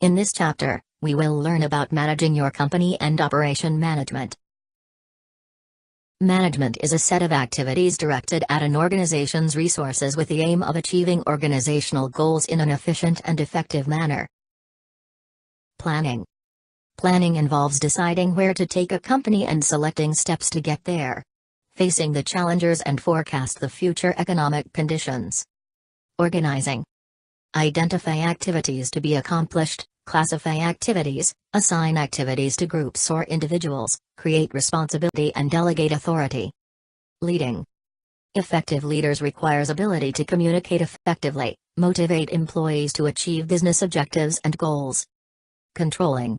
In this chapter, we will learn about managing your company and operation management. Management is a set of activities directed at an organization's resources with the aim of achieving organizational goals in an efficient and effective manner. Planning. Planning involves deciding where to take a company and selecting steps to get there. Facing the challenges and forecast the future economic conditions. Organizing. Identify activities to be accomplished, classify activities, assign activities to groups or individuals, create responsibility and delegate authority. Leading. Effective leaders requires ability to communicate effectively, motivate employees to achieve business objectives and goals. Controlling.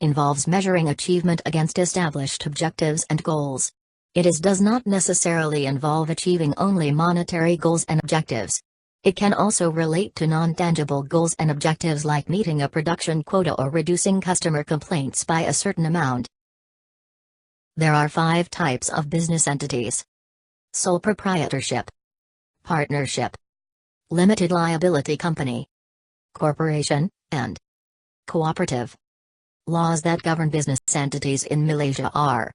Involves measuring achievement against established objectives and goals. Does not necessarily involve achieving only monetary goals and objectives. It can also relate to non-tangible goals and objectives like meeting a production quota or reducing customer complaints by a certain amount. There are 5 types of business entities: sole proprietorship, partnership, limited liability company, corporation, and cooperative. Laws that govern business entities in Malaysia are: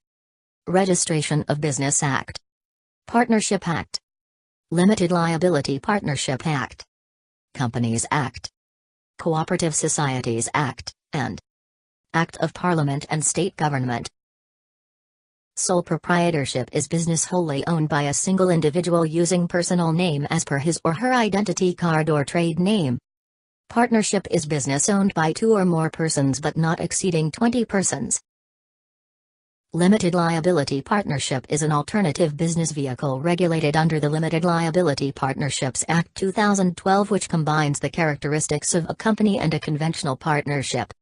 Registration of Business Act, Partnership Act, Limited Liability Partnership Act, Companies Act, Cooperative Societies Act, and Act of Parliament and State Government. Sole proprietorship is business wholly owned by a single individual using personal name as per his or her identity card or trade name. Partnership is business owned by 2 or more persons but not exceeding 20 persons. Limited liability partnership is an alternative business vehicle regulated under the Limited Liability Partnerships Act 2012, which combines the characteristics of a company and a conventional partnership.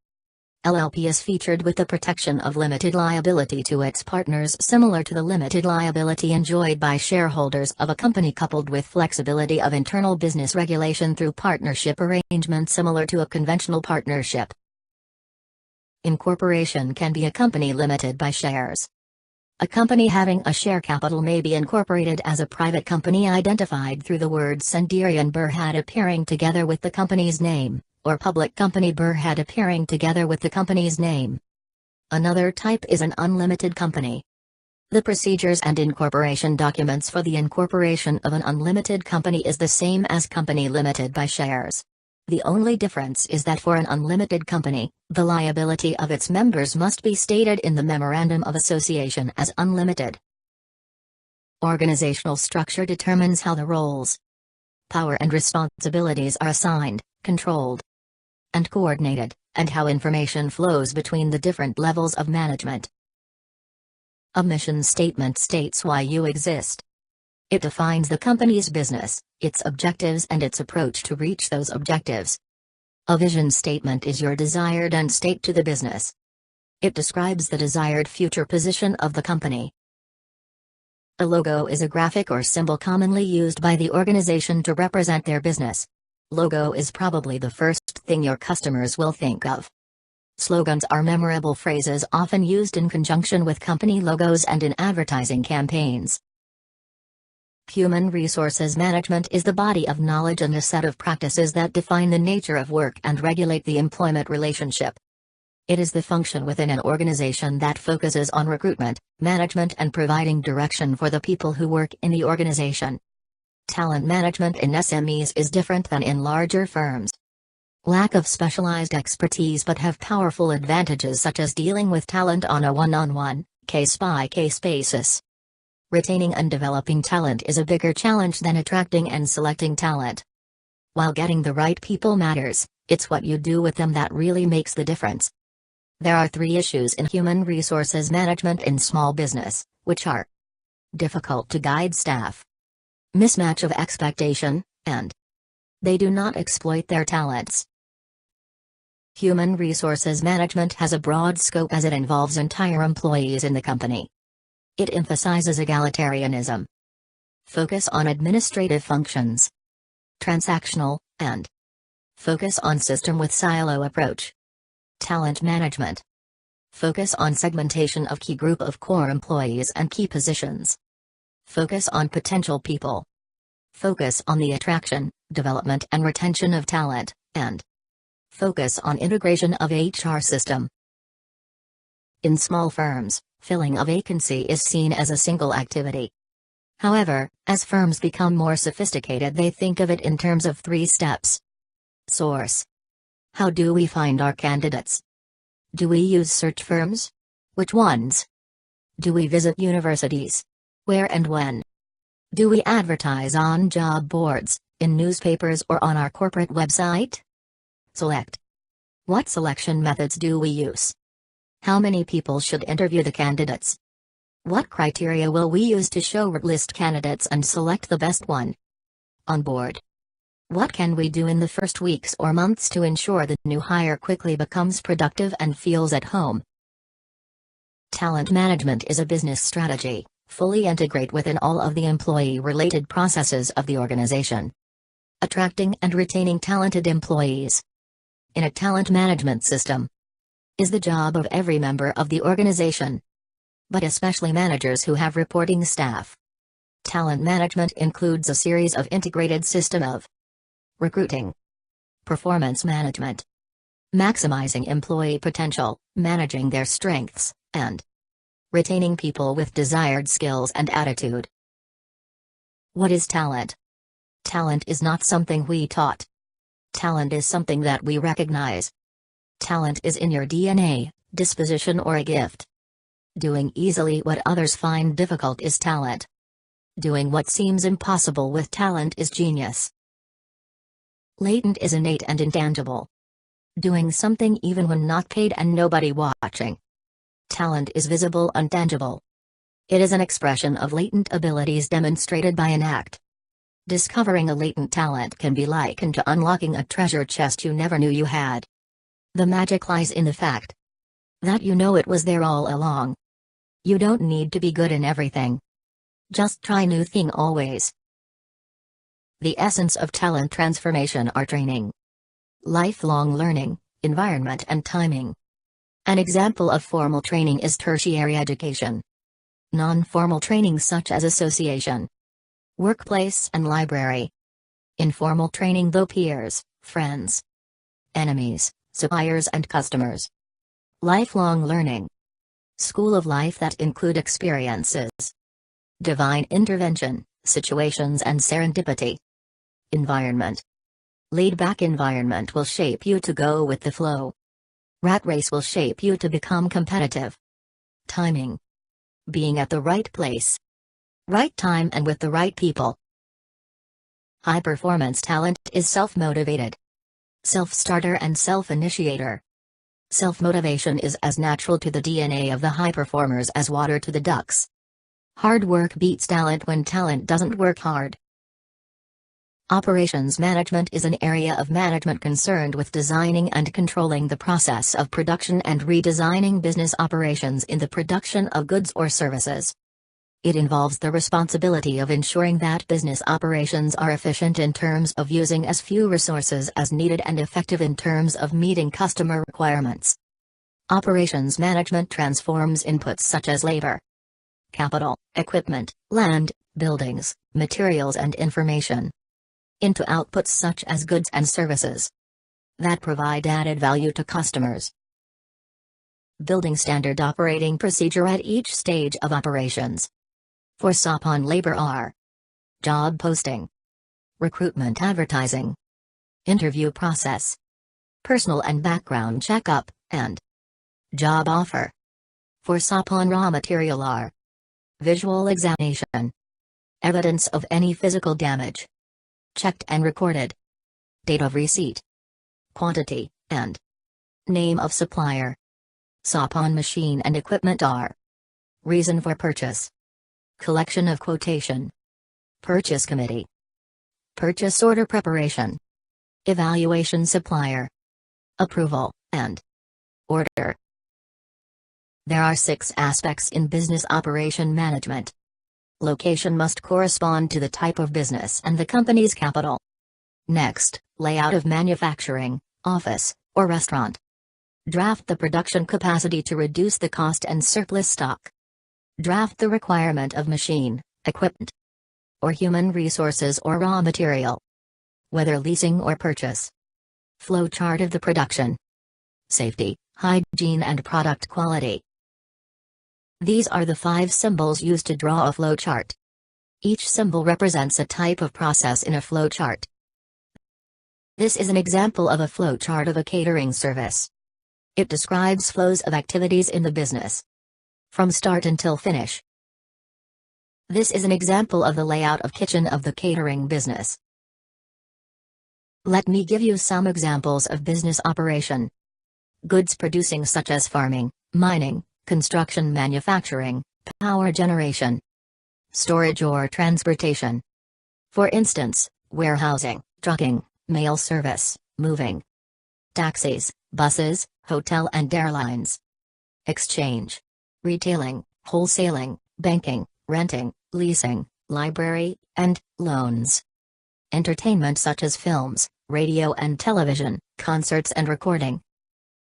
LLP is featured with the protection of limited liability to its partners similar to the limited liability enjoyed by shareholders of a company, coupled with flexibility of internal business regulation through partnership arrangements similar to a conventional partnership. Incorporation can be a company limited by shares. A company having a share capital may be incorporated as a private company identified through the words Sendirian Berhad appearing together with the company's name, or public company Berhad appearing together with the company's name. Another type is an unlimited company. The procedures and incorporation documents for the incorporation of an unlimited company is the same as company limited by shares. The only difference is that for an unlimited company, the liability of its members must be stated in the Memorandum of Association as unlimited. Organizational structure determines how the roles, power and responsibilities are assigned, controlled, and coordinated, and how information flows between the different levels of management. A mission statement states why you exist. It defines the company's business, its objectives and its approach to reach those objectives. A vision statement is your desired end state to the business. It describes the desired future position of the company. A logo is a graphic or symbol commonly used by the organization to represent their business. Logo is probably the first thing your customers will think of. Slogans are memorable phrases often used in conjunction with company logos and in advertising campaigns. Human resources management is the body of knowledge and a set of practices that define the nature of work and regulate the employment relationship. It is the function within an organization that focuses on recruitment, management and providing direction for the people who work in the organization. Talent management in SMEs is different than in larger firms. Lack of specialized expertise but have powerful advantages such as dealing with talent on a one-on-one, case-by-case basis. Retaining and developing talent is a bigger challenge than attracting and selecting talent. While getting the right people matters, it's what you do with them that really makes the difference. There are 3 issues in human resources management in small business, which are: difficult to guide staff, mismatch of expectation, and they do not exploit their talents. Human resources management has a broad scope as it involves entire employees in the company. It emphasizes egalitarianism, focus on administrative functions, transactional, and focus on system with silo approach. Talent management, focus on segmentation of key group of core employees and key positions. Focus on potential people. Focus on the attraction, development and retention of talent, and Focus on integration of HR system. In small firms, filling a vacancy is seen as a single activity. However, as firms become more sophisticated, they think of it in terms of 3 steps. Source. How do we find our candidates? Do we use search firms? Which ones? Do we visit universities? Where and when? Do we advertise on job boards, in newspapers, or on our corporate website? Select. What selection methods do we use? How many people should interview the candidates? What criteria will we use to shortlist candidates and select the best one? Onboard. What can we do in the first weeks or months to ensure the new hire quickly becomes productive and feels at home? Talent management is a business strategy, fully integrate within all of the employee-related processes of the organization. Attracting and retaining talented employees in a talent management system is the job of every member of the organization, but especially managers who have reporting staff. Talent management includes a series of integrated system of recruiting, performance management, maximizing employee potential, managing their strengths, and retaining people with desired skills and attitude. What is talent? Talent is not something we taught. Talent is something that we recognize. Talent is in your DNA, disposition, or a gift. Doing easily what others find difficult is talent. Doing what seems impossible with talent is genius. Latent is innate and intangible. Doing something even when not paid and nobody watching. Talent is visible and tangible. It is an expression of latent abilities demonstrated by an act. Discovering a latent talent can be likened to unlocking a treasure chest you never knew you had. The magic lies in the fact that you know it was there all along. You don't need to be good in everything. Just try new thing always. The essence of talent transformation are training, lifelong learning, environment, and timing. An example of formal training is tertiary education. Non-formal training such as association, workplace, and library. Informal training though peers, friends, enemies, suppliers, and customers. Lifelong learning. School of life that include experiences, divine intervention, situations, and serendipity. Environment. Laid-back environment will shape you to go with the flow. Rat race will shape you to become competitive. Timing. Being at the right place, right time, and with the right people. High-performance talent is self-motivated, self-starter, and self-initiator. Self-motivation is as natural to the DNA of the high performers as water to the ducks. Hard work beats talent when talent doesn't work hard. Operations management is an area of management concerned with designing and controlling the process of production and redesigning business operations in the production of goods or services. It involves the responsibility of ensuring that business operations are efficient in terms of using as few resources as needed and effective in terms of meeting customer requirements. Operations management transforms inputs such as labor, capital, equipment, land, buildings, materials, and information into outputs such as goods and services that provide added value to customers. Building standard operating procedure at each stage of operations. For SOP on labor are job posting, recruitment advertising, interview process, personal and background checkup, and job offer. For SOP on raw material are visual examination, evidence of any physical damage, checked and recorded, date of receipt, quantity, and name of supplier. SOP on machine and equipment are reason for purchase, collection of quotation, purchase committee, purchase order preparation, evaluation supplier, approval, and order. There are 6 aspects in business operation management. Location must correspond to the type of business and the company's capital. Next, layout of manufacturing, office, or restaurant. Draft the production capacity to reduce the cost and surplus stock. Draft the requirement of machine, equipment, or human resources or raw material, whether leasing or purchase. Flowchart of the production. Safety, hygiene and product quality. These are the 5 symbols used to draw a flowchart. Each symbol represents a type of process in a flowchart. This is an example of a flowchart of a catering service. It describes flows of activities in the business, from start until finish. This is an example of the layout of kitchen of the catering business. Let me give you some examples of business operation. Goods producing such as farming, mining, construction, manufacturing, power generation, storage or transportation. For instance, warehousing, trucking, mail service, moving, taxis, buses, hotel and airlines, exchange, retailing, wholesaling, banking, renting, leasing, library, and loans. Entertainment such as films, radio and television, concerts and recording.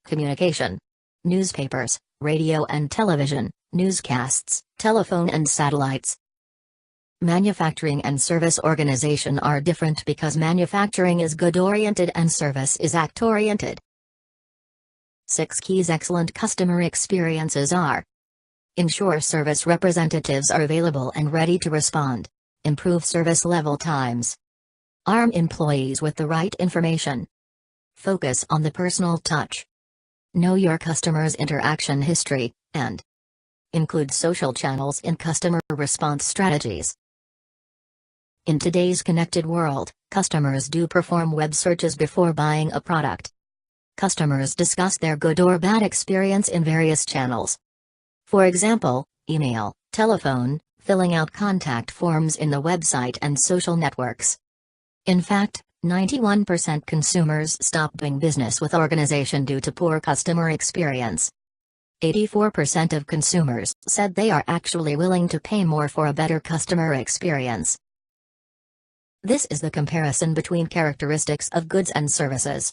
Communication. Newspapers, radio and television, newscasts, telephone and satellites. Manufacturing and service organization are different because manufacturing is good-oriented and service is act-oriented. 6 keys excellent customer experiences are: ensure service representatives are available and ready to respond. Improve service level times. Arm employees with the right information. Focus on the personal touch. Know your customer's interaction history, and include social channels in customer response strategies. In today's connected world, customers do perform web searches before buying a product. Customers discuss their good or bad experience in various channels. For example, email, telephone, filling out contact forms in the website and social networks. In fact, 91% consumers stop doing business with organization due to poor customer experience. 84% of consumers said they are actually willing to pay more for a better customer experience. This is the comparison between characteristics of goods and services.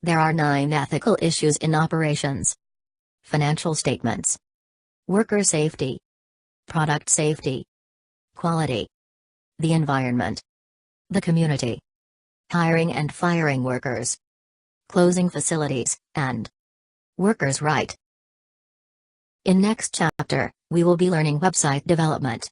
There are 9 ethical issues in operations. Financial statements. Worker safety. Product safety. Quality. The environment. The community. Hiring and firing workers. Closing facilities, and workers' right. In next chapter, we will be learning website development.